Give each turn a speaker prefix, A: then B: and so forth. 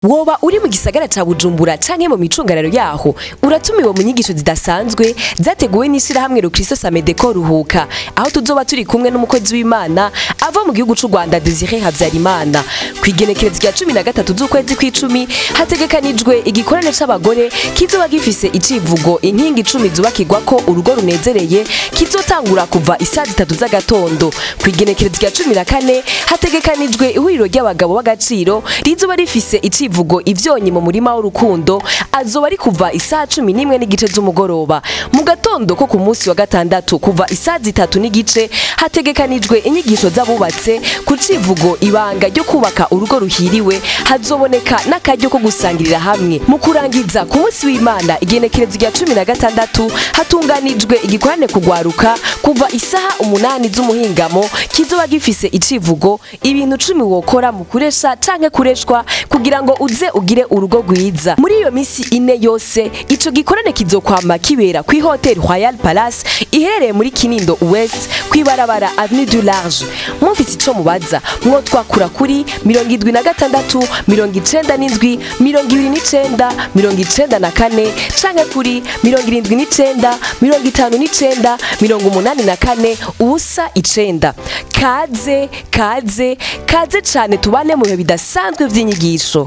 A: Woba uri mu gisagara ca Bujumbura canke mu micungararo yaho uratumiwe mu nyigisho zidasanzwe zateguwe n'ishira hamwe Kristo Samedeko ruhuka aho tuzoba turi kumwe n'umukozi w'Imana ava mu gihugu c'u Rwanda Desire HAVYARIMANA kwigenekerezo rya 13 z'ukwezi kw'icumi hategekanijwe igikorane c'abagore kizoba gifise icivugo inkingi 10 zubakirwako urugo runezereye kizotangura kuva isaha 3 z'agatondo kwigenekerezo rya 14 hategekanijwe ihuriro ry'abagabo b'agaciro rizoba rifise icivugo ivyonyi mu murima w'urukundo azoba ari kuva isaha 11 n'igice z'umugoroba mu gatondo ko ku munsi wa gatandatu kuva isaha 3 n'igice hategekanijwe inyigisho z'abubatse ku civugo ibanga ryo kubaka urugo ruhiriwe hazoboneka n'akaryo ko gusangirira hamwe mu kurangiza ku munsi w'Imana igenekerezo rya 16 hatunganijwe igikorane kugwaruka kuva isaha 8 z'umuhingamo kizoba gifise icivugo ibintu 10 wokora mu kuresha canke kureshwa kugira ngo uze ugire urugo rwiza muri iyo misi ine yose ico gikorane kizokwama kibera kwi Hotel Royal Palace iherereye muri Kinindo West kwibarabara Avenue du Large mufise ico mubaza mutwakura kuri 76 97 29 94 canke kuri 79 59 84 ubusa 9 kaze cane tubane mu bihe bidasanzwe vy'inyigisho.